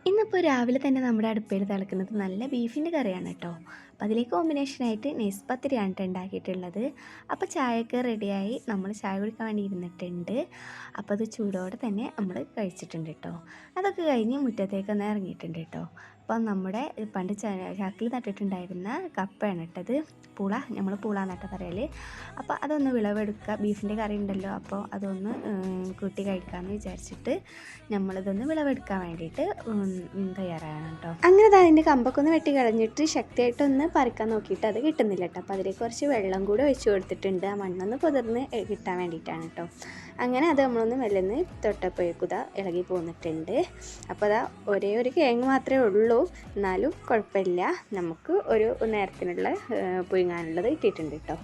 ഇന്നിപ്പോൾ രാവിലെ തന്നെ നമ്മുടെ അടുപ്പയിൽ തിളക്കുന്നത് നല്ല ബീഫിൻ്റെ കറിയാണ് കേട്ടോ. അപ്പോൾ അതിലേക്ക് കോമ്പിനേഷനായിട്ട് നൈസ് പത്തിരിയാണ് കേട്ടോ ഉണ്ടാക്കിയിട്ടുള്ളത്. അപ്പോൾ ചായയൊക്കെ റെഡിയായി നമ്മൾ ചായ കുടിക്കാൻ വേണ്ടി ഇരുന്നിട്ടുണ്ട്. അപ്പോൾ അത് ചൂടോടെ തന്നെ നമ്മൾ കഴിച്ചിട്ടുണ്ട് കേട്ടോ. അതൊക്കെ കഴിഞ്ഞ് മുറ്റത്തേക്കൊന്ന് ഇറങ്ങിയിട്ടുണ്ട് കേട്ടോ. അപ്പോൾ നമ്മുടെ പണ്ട് ചാക്കിൽ നട്ടിട്ടുണ്ടായിരുന്ന കപ്പയാണ് ഇട്ടത്. പൂള, നമ്മൾ പൂള എന്നൊക്കെ പറയൽ. അപ്പോൾ അതൊന്ന് വിളവെടുക്കുക, ബീഫിൻ്റെ കറി ഉണ്ടല്ലോ, അപ്പോൾ അതൊന്ന് കൂട്ടി കഴിക്കാമെന്ന് വിചാരിച്ചിട്ട് നമ്മളിതൊന്ന് വിളവെടുക്കാൻ വേണ്ടിയിട്ട് തയ്യാറാണ് കേട്ടോ. അങ്ങനെ അതിൻ്റെ കമ്പൊക്കെ ഒന്ന് വെട്ടി കളഞ്ഞിട്ട് ശക്തിയായിട്ടൊന്ന് പറിക്കാൻ നോക്കിയിട്ട് അത് കിട്ടുന്നില്ല കേട്ടോ. അപ്പോൾ അതിലേക്ക് കുറച്ച് വെള്ളം കൂടി ഒഴിച്ച് കൊടുത്തിട്ടുണ്ട്, ആ മണ്ണൊന്ന് കുതിർന്ന് കിട്ടാൻ വേണ്ടിയിട്ടാണ് കേട്ടോ. അങ്ങനെ അത് നമ്മളൊന്ന് മെല്ലുന്ന് തൊട്ടപ്പോഴേക്കുതാ ഇളകി പോന്നിട്ടുണ്ട്. അപ്പോൾ അതാ ഒരേ ഒരു കിഴങ്ങ് മാത്രമേ ഉള്ളൂ, എന്നാലും കുഴപ്പമില്ല, നമുക്ക് ഒരു നേരത്തിനുള്ള പുഴുങ്ങാനുള്ളത് കിട്ടിയിട്ടുണ്ട് കേട്ടോ.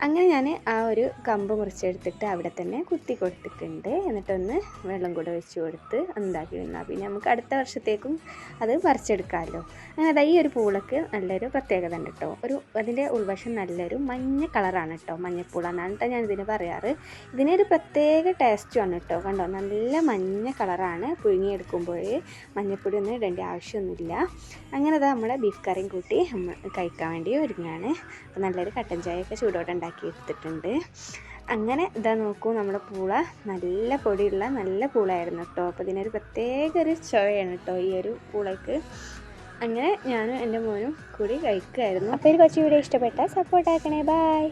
അങ്ങനെ ഞാൻ ആ ഒരു കമ്പ് മുറിച്ചെടുത്തിട്ട് അവിടെ തന്നെ കുത്തി കൊടുത്തിട്ടുണ്ട്. എന്നിട്ടൊന്ന് വെള്ളം കൂടെ ഒഴിച്ച് കൊടുത്ത് ഉണ്ടാക്കി നിന്നാൽ പിന്നെ നമുക്ക് അടുത്ത വർഷത്തേക്കും അത് പറിച്ചെടുക്കാമല്ലോ. അങ്ങനെ അതാ ഈ ഒരു പൂളക്ക് നല്ലൊരു പ്രത്യേകത ഉണ്ട് കേട്ടോ. അതിൻ്റെ ഉൾവശം നല്ലൊരു മഞ്ഞ കളറാണ് കേട്ടോ, മഞ്ഞപ്പൂള എന്നാണ് കേട്ടോ ഞാൻ ഇതിന് പറയാറ്. ഇതിനൊരു പ്രത്യേക ടേസ്റ്റുമാണ് കേട്ടോ. കണ്ടോ, നല്ല മഞ്ഞ കളറാണ്. പുഴുങ്ങിയെടുക്കുമ്പോൾ മഞ്ഞപ്പൊടി ഒന്നും ഇടേണ്ട ആവശ്യമൊന്നുമില്ല. അങ്ങനെ അതാ നമ്മുടെ ബീഫ് കറിയും കൂട്ടി കഴിക്കാൻ വേണ്ടി ഒരുങ്ങാണ്. അപ്പോൾ നല്ലൊരു കട്ടൻ ചായയൊക്കെ ചൂടോടെ ഉണ്ടാക്കി എടുത്തിട്ടുണ്ട്. അങ്ങനെ ഇതാ നോക്കൂ, നമ്മുടെ പൂള നല്ല പൊടിയുള്ള നല്ല പൂളായിരുന്നു കേട്ടോ. അപ്പോൾ ഇതിനൊരു പ്രത്യേക ഒരു ചുവയാണ് കേട്ടോ ഈ ഒരു പൂളയ്ക്ക്. അങ്ങനെ ഞാനും എൻ്റെ മോനും കൂടി കഴിക്കുമായിരുന്നു. അപ്പോൾ ഒരു കൊച്ചു വീഡിയോ ഇഷ്ടപ്പെട്ടാൽ സപ്പോർട്ടാക്കണേ. ബൈ.